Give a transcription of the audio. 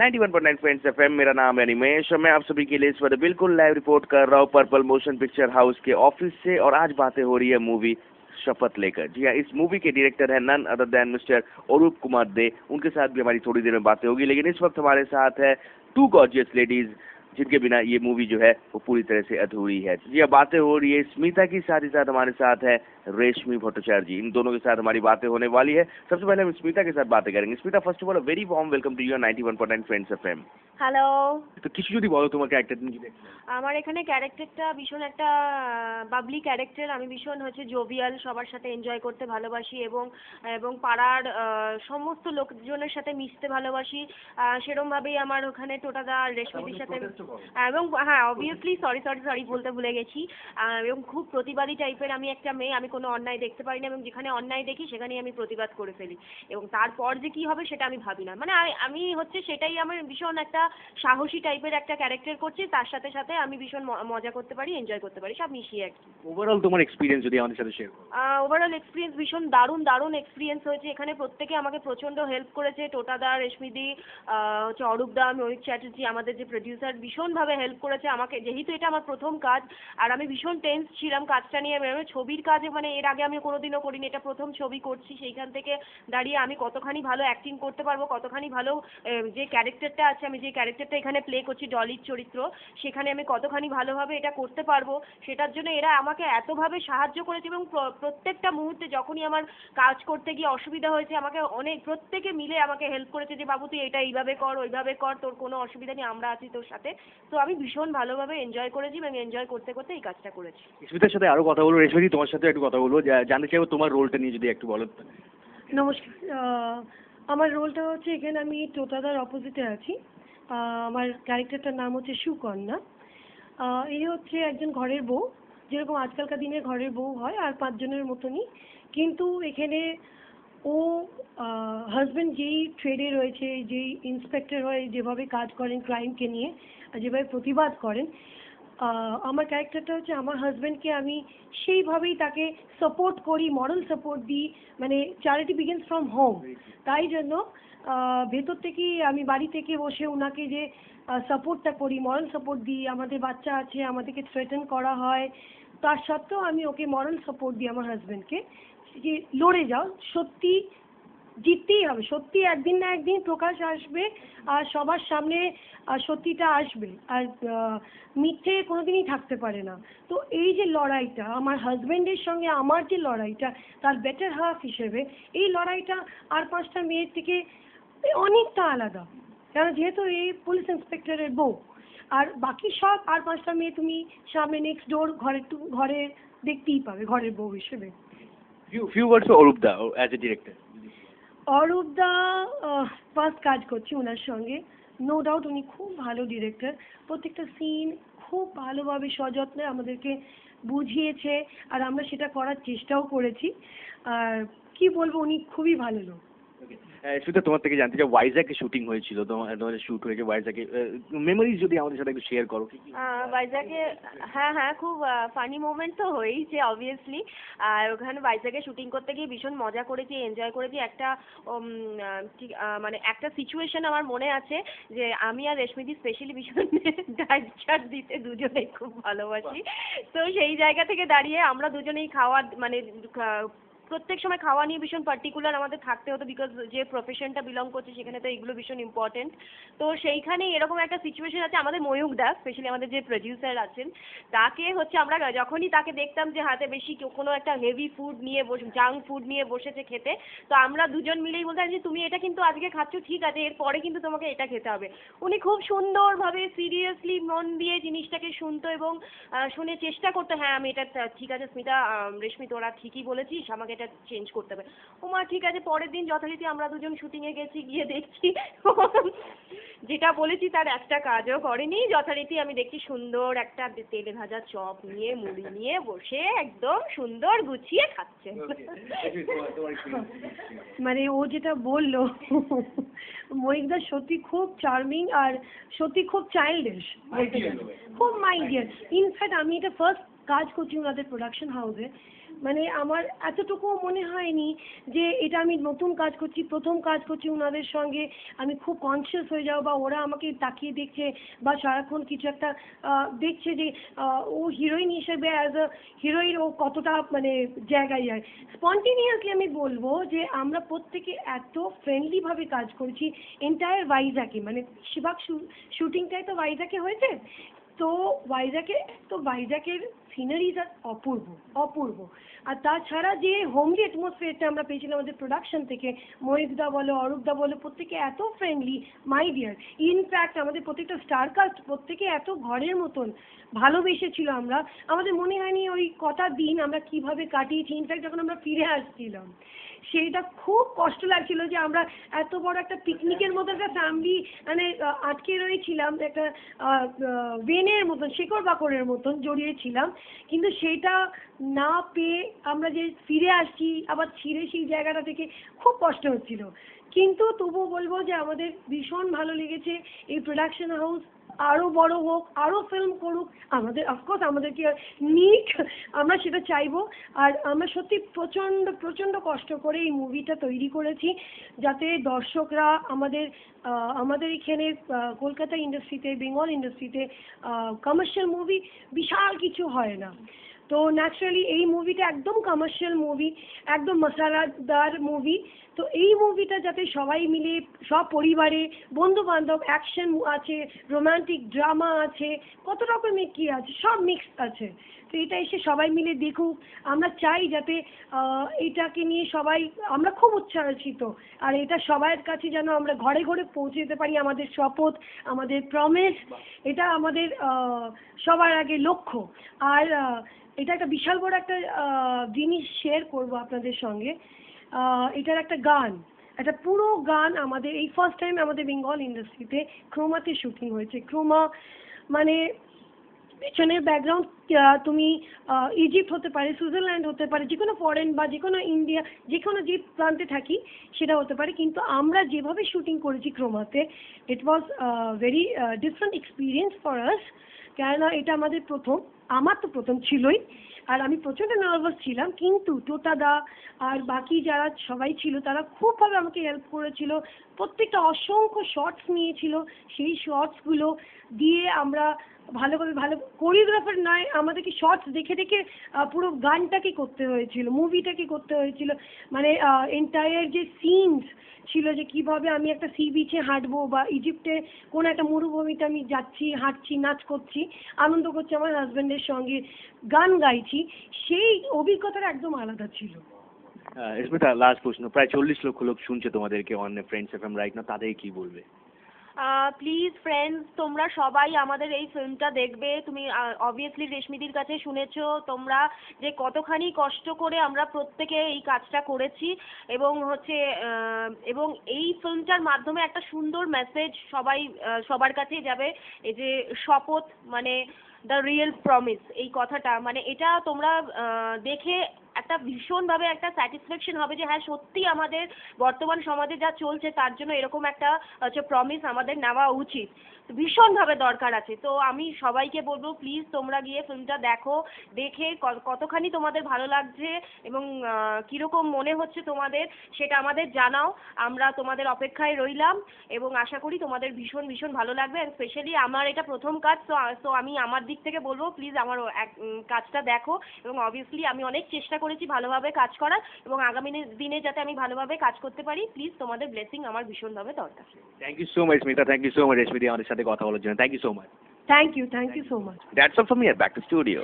91.9 friends FM. मेरा नाम है निमेश और मैं आप सभी के लिए इस वक्त बिल्कुल लाइव रिपोर्ट कर रहा हूँ पर्पल मोशन पिक्चर हाउस के ऑफिस से। और आज बातें हो रही है मूवी शपथ लेकर। जी हाँ, इस मूवी के डायरेक्टर है नन अदर देन मिस्टर अरूप कुमार दे। उनके साथ भी हमारी थोड़ी देर में बातें होगी, लेकिन इस वक्त हमारे साथ है टू गॉर्जियस लेडीज जिनके बिना ये मूवी जो है वो पूरी तरह से अधूरी है। जी हाँ, बातें हो रही है स्मिता की, साथ ही साथ हमारे साथ है रेशमी भट्टाचार्य जी। इन दोनों के साथ हमारी बातें होने वाली है। सबसे पहले हम स्मिता के साथ बातें करेंगे। Smita, first of all very warm welcome to you 91.9 friends FM. Hello. তো কিছু যদি বলো তোমার ক্যারেক্টার নিয়ে যদি। আমার এখানে ক্যারেক্টারটা ভীষণ একটা বাবলি ক্যারেক্টার। আমি ভীষণ জোভিয়াল, সবার সাথে এনজয় করতে ভালোবাসি এবং এবং পাড়ার সমস্ত লোকজনের সাথে মিশতে ভালোবাসি। সেরকমভাবেই আমার ওখানে টোটাদা রেশমিদির সাথে এবং হ্যাঁ অবভিয়াসলি সরি বলতে ভুলে গেছি। এবং খুব প্রতিবাদী টাইপের আমি একটা মেয়ে। আমি কোনো অন্যায় দেখতে পারি না এবং যেখানে অন্যায় দেখি সেখানেই আমি প্রতিবাদ করে ফেলি এবং তারপর যে কী হবে সেটা আমি ভাবি না। মানে আমি সেটাই আমার ভীষণ একটা সাহসী টাইপের একটা ক্যারেক্টার করছি, তার সাথে সাথে আমি ভীষণ মজা করতে পারি, এনজয় করতে পারি, সব মিশিয়ে আর কি। ওভারঅল তোমার এক্সপিরিয়েন্স যদি আমাদের সাথে শেয়ার করো। ওভারঅল এক্সপিরিয়েন্স ভীষণ দারুণ এক্সপিরিয়েন্স হয়েছে। এখানে প্রত্যেকে আমাকে প্রচণ্ড হেল্প করেছে। টোটাদা, রেশমিদি, অরূপদা, ময়ূর চ্যাটার্জি, আমাদের যে প্রডিউসার ভীষণভাবে হেল্প করেছে আমাকে। যেহেতু এটা আমার প্রথম কাজ আর আমি ভীষণ টেন্স ছিলাম কাজটা নিয়ে। ছবির কাজে মানে এর আগে আমি কোনোদিনও করিনি, এটা প্রথম ছবি করছি। সেইখান থেকে দাঁড়িয়ে আমি কতখানি ভালো অ্যাক্টিং করতে পারবো, কতখানি ভালো যে ক্যারেক্টারটা আছে, আমি যে ক্যারেক্টারটা এখানে প্লে করছি ডলির চরিত্র, সেখানে আমি কতখানি ভালোভাবে এটা করতে পারবো, সেটার জন্য এরা আমাকে এতভাবে সাহায্য করেছে। এবং প্রত্যেকটা মুহূর্তে যখনই আমার কাজ করতে গিয়ে অসুবিধা হয়েছে আমাকে প্রত্যেকে মিলে আমাকে হেল্প করেছে যে বাবু তুই এটা এইভাবে কর, ওইভাবে কর, তোর কোনো অসুবিধা নেই, আমরা আছি তোর সাথে। তো আমি ভীষণ ভালোভাবে এনজয় করেছি এবং এনজয় করতে করতে এই কাজটা করেছি। রেশমিতার সাথে আরো কথা বলবো। রেশমিদি, তোমার সাথে একটু কথা বলবো, জানতে চাইবো তোমার রোলটা নিয়ে যদি একটু বলো। নমস্কার। আমার রোলটা এখানে আমি টোটাদার অপোজিটে আছি। আমার ক্যারেক্টারটার নাম সুকন্যা। এই একজন ঘরের বউ, যেরকম আজকালকার দিনে ঘরের বউ হয় আর 5 জনের মতনই। কিন্তু এখানে ও হাজব্যান্ড যেই ট্রেডে রয়েছে, যেই ইন্সপেক্টর হয়ে যেভাবে কাজ করেন ক্রাইমকে নিয়ে, যেভাবে প্রতিবাদ করেন, আমার ক্যারেক্টারটা আমার হাজব্যান্ডকে আমি সেইভাবেই তাকে সাপোর্ট করি, মরাল সাপোর্ট দিই। মানে চ্যারিটি বিগিনস ফ্রম হোম। তাই জন্য ভেতর থেকেই আমি বাড়ি থেকে বসে ওনাকে যে সাপোর্টটা করি, মরাল সাপোর্ট দিই। আমাদের বাচ্চা আছে, আমাদেরকে থ্রেটেন করা হয়, তার সত্ত্বেও আমি ওকে মরাল সাপোর্ট দিই আমার হাজব্যান্ডকে যে লড়ে যাও, সত্যি জিততেই হবে, সত্যি একদিন না একদিন প্রকাশ আসবে আর সবার সামনে সত্যিটা আসবে আর মিথ্যে কোনোদিনই থাকতে পারে না। তো এই যে লড়াইটা আমার হাজব্যান্ডের সঙ্গে আমার যে লড়াইটা, তার বেটার হাফ হিসেবে এই লড়াইটা আর 5টা মেয়ের থেকে অনেকটা আলাদা। কারণ যেহেতু এই পুলিশ ইন্সপেক্টরের বউ আর বাকি সব আর 5টা মেয়ে তুমি সামনে নেক্সট ডোর ঘরে দেখতেই পাবে ঘরের বউ হিসেবে। ফিউ ওয়ার্ডস ফর অরূপদা অ্যাজ এ ডিরেক্টর। অরূপদা ফার্স্ট কাজ করছি ওনার সঙ্গে। নো ডাউট উনি খুব ভালো ডিরেক্টর। প্রত্যেকটা সিন খুব ভালোভাবে সযত্নে আমাদেরকে বুঝিয়েছে আর আমরা সেটা করার চেষ্টাও করেছি। আর কি বলবো, উনি খুবই ভালো লোক। শুধু তোমার থেকে জানতে চাই, ওয়াইজাকে শুটিং হয়েছিল, তোমাদের শুট হয়েছে ওয়াইজাকে, মেমোরিজ যদি আমাদের সাথে একটু শেয়ার করো। ভাইজাকে হ্যাঁ খুব ফানি মোমেন্ট তো হয়েইছে অবভিয়াসলি। আর ওখানে ভাইজাকে শুটিং করতে গিয়ে ভীষণ মজা করেছি, এনজয় করেছি। মানে একটা সিচুয়েশন আমার মনে আছে যে আমি আর রেশমিদি স্পেশালি ভীষণ ডাইট চাট দিতে দুজনেই খুব ভালোবাসি। তো সেই জায়গা থেকে দাঁড়িয়ে আমরা দুজনেই মানে প্রত্যেক সময় খাওয়া নিয়ে ভীষণ পার্টিকুলার আমাদের থাকতে হতো, বিকজ যে প্রফেশনটা বিলং করছে সেখানে তো এগুলো ভীষণ ইম্পর্টেন্ট। তো সেইখানে এরকম একটা সিচুয়েশন আছে, আমাদের ময়ূক দা স্পেশালি আমাদের যে প্রডিউসার আছেন তাকে আমরা যখনই তাকে দেখতাম যে হাতে বেশি কোনো একটা হেভি ফুড নিয়ে জাঙ্ক ফুড নিয়ে বসেছে খেতে, তো আমরা দুজন মিলেই বলতাম যে তুমি এটা কিন্তু আজকে খাচ্ছ ঠিক আছে, এরপরে কিন্তু তোমাকে এটা খেতে হবে। উনি খুব সুন্দরভাবে সিরিয়াসলি মন দিয়ে জিনিসটাকে শুনতো এবং শুনে চেষ্টা করতো, হ্যাঁ আমি এটা ঠিক আছে স্মিতা, রেশমি তোরা ঠিকই বলেছিস, আমাকে এটা চেঞ্জ করতে হবে। ওমা ঠিক আছে। পরের দিন যথারীতি আমরা দুজন শুটিংয়ে গেছি, গিয়ে দেখছি যেটা বলেছি তার একটা কাজও করেনি। যথারীতি আমি দেখছি সুন্দর একটা তেলে ভাজা চপ নিয়ে মুড়ি নিয়ে বসে একদম সুন্দর গুছিয়ে খাচ্ছে। মানে ও যেটা বললো ময়ূকদা সত্যি খুব চার্মিং আর সত্যি খুব চাইল্ডিশ, খুব মাই ডিয়ার। ইনফ্যাক্ট আমি এটা ফার্স্ট কাজ করছি ওনাদের প্রোডাকশন হাউসে। মানে আমার এতটুকুও মনে হয়নি যে এটা আমি নতুন কাজ করছি, প্রথম কাজ করছি ওনাদের সঙ্গে, আমি খুব কনসিয়াস হয়ে যাবো বা ওরা আমাকে তাকিয়ে দেখছে বা সারাক্ষণ কিছু একটা দেখছে যে ও হিরোইন হিসেবে অ্যাজ আ হিরোইন ও কতটা মানে জায়গায় যায়। স্পন্টেনিয়াসলি আমি বলবো যে আমরা প্রত্যেকে এত ফ্রেন্ডলিভাবে কাজ করেছি এন্টায়ার ভাইজাকে, মানে বেশিরভাগ শুটিংটাই তো ভাইজাকে হয়েছে। তো ভাইজাকের সিনারিজ আর অপূর্ব অপূর্ব। আর তাছাড়া যে হোমলি অ্যাটমসফিয়ারটা আমরা পেয়েছিলাম আমাদের প্রোডাকশন থেকে, মহিতদা বলো অরূপদা বলো প্রত্যেকে এত ফ্রেন্ডলি, মাই ডিয়ার। ইনফ্যাক্ট আমাদের প্রত্যেকটা স্টারকাস্ট প্রত্যেকে এত ঘরের মতন ভালোবেসেছিল। আমাদের মনে হয়নি ওই কটা দিন আমরা কিভাবে কাটিয়েছি। ইনফ্যাক্ট যখন আমরা ফিরে আসছিলাম সেইটা খুব কষ্ট লাগছিল যে আমরা এত বড় একটা পিকনিকের মতো একটা ফ্যামিলি মানে আটকে রয়েছিলাম, একটা ভেনের মতন শেকড় বাকড়ের মতন জড়িয়েছিলাম, কিন্তু সেটা না পেয়ে আমরা যে ফিরে আসছি আবার ছিঁড়ে সেই জায়গাটা থেকে খুব কষ্ট হচ্ছিল। কিন্তু তবুও বলবো যে আমাদের ভীষণ ভালো লেগেছে। এই প্রোডাকশন হাউস আরো বড় হোক, আরো ফিল্ম করুক, আমাদের অফকোর্স আমাদেরকে নিক, আমরা সেটা চাইবো। আর আমরা সত্যি প্রচন্ড প্রচন্ড কষ্ট করে এই মুভিটা তৈরি করেছি যাতে দর্শকরা আমাদের এখানে কলকাতা ইন্ডাস্ট্রিতে, বেঙ্গল ইন্ডাস্ট্রিতে কমার্শিয়াল মুভি বিশাল কিছু হয় না। তো ন্যাচারালি এই মুভিটা একদম কমার্শিয়াল মুভি, একদম মশলাদার মুভি। তো এই মুভিটা যাতে সবাই মিলে সব পরিবারে, বন্ধু বান্ধব, অ্যাকশন আছে, রোমান্টিক ড্রামা আছে, কত রকমের কি আছে, সব মিক্স আছে। তো এটা এসে সবাই মিলে দেখুক। আমরা চাই যাতে এটাকে নিয়ে সবাই, আমরা খুব উচ্ছ্বাসিত আর এটা সবার কাছে যেন আমরা ঘরে ঘরে পৌঁছে যেতে পারি। আমাদের শপথ, আমাদের প্রমিস, এটা আমাদের সবার আগে লক্ষ্য। আর এটা একটা বিশাল বড় একটা জিনিস শেয়ার করব আপনাদের সঙ্গে। এটার একটা গান, একটা পুরো গান আমাদের এই ফার্স্ট টাইম আমাদের বেঙ্গল ইন্ডাস্ট্রিতে ক্রোমাতে শুটিং হয়েছে। ক্রোমা মানে পেছনের ব্যাকগ্রাউন্ড তুমি ইজিপ্ট হতে পারে, সুইজারল্যান্ড হতে পারে, যে কোনো ফরেন বা যে কোনো ইন্ডিয়া, যে কোনো যে প্রান্তে থাকি সেটা হতে পারে, কিন্তু আমরা যেভাবে শুটিং করেছি ক্রোমাতে, it was very different experience for us. কেননা এটা আমাদের প্রথম, আমার তো প্রথম ছিলই, আর আমি প্রচণ্ড নার্ভাস ছিলাম। কিন্তু টোটাদা আর বাকি যারা সবাই ছিল তারা খুবভাবে আমাকে হেল্প করেছিল, প্রত্যেকটা অসংখ্য শর্টস নিয়েছিল, সেই শর্টসগুলো দিয়ে আমরা ভালো কোরিওগ্রাফার নয়, আমাদেরকে শর্টস দেখে দেখে পুরো গানটাকে করতে হয়েছিল, মুভিটাকে করতে হয়েছিল। মানে এন্টায়ার যে সিনস ছিল যে কিভাবে আমি একটা সি বিচে হাঁটবো বা ইজিপ্টে কোনো একটা মরুভূমিতে আমি যাচ্ছি, হাঁটছি, নাচ করছি, আনন্দ করছি, আমার হাজব্যান্ডের সঙ্গে গান গাইছি, সেই অভিজ্ঞতাটা একদম আলাদা ছিল। স্মিতা, লাস্ট প্রশ্ন, প্রায় 40 লক্ষ লোক শুনছে তোমাদেরকে অন ফ্রেন্ডস এফএম রাইট না, তাদের কি বলবে? প্লিজ ফ্রেন্ডস, তোমরা সবাই আমাদের এই ফিল্মটা দেখবে। তুমি অবভিয়াসলি রেশমিদির কাছে শুনেছো তোমরা যে কতখানি কষ্ট করে আমরা প্রত্যেকে এই কাজটা করেছি, এবং এবং এই ফিল্মটার মাধ্যমে একটা সুন্দর মেসেজ সবার কাছেই যাবে। এই যে শপথ মানে দ্য রিয়েল প্রমিস, এই কথাটা মানে এটা তোমরা দেখে একটা ভীষণভাবে একটা স্যাটিসফ্যাকশন হবে যে হ্যাঁ সত্যি আমাদের বর্তমান সমাজে যা চলছে তার জন্য এরকম একটা প্রমিস আমাদের নেওয়া উচিত, ভীষণভাবে দরকার আছে। তো আমি সবাইকে বলবো প্লিজ তোমরা গিয়ে ফিল্মটা দেখো, দেখে কতখানি তোমাদের ভালো লাগছে এবং কীরকম মনে হচ্ছে তোমাদের সেটা আমাদের জানাও। আমরা তোমাদের অপেক্ষায় রইলাম এবং আশা করি তোমাদের ভীষণ ভীষণ ভালো লাগবে। অ্যান্ড স্পেশালি আমার এটা প্রথম কাজ, তো আমি আমার দিক থেকে বলবো প্লিজ আমার কাজটা দেখো, এবং অবভিয়াসলি আমি অনেক চেষ্টা করেছি ভালোভাবে কাজ করার, এবং আগামী দিনে যাতে আমি ভালোভাবে কাজ করতে পারি, প্লিজ তোমাদের ব্লেসিং আমার ভীষণভাবে দরকার। Thank you so much Smita, thank you so much রেশমিদি আমাদের সাথে কথা বলার জন্য, thank you so much. Thank you so much. That's all from here, back to studio.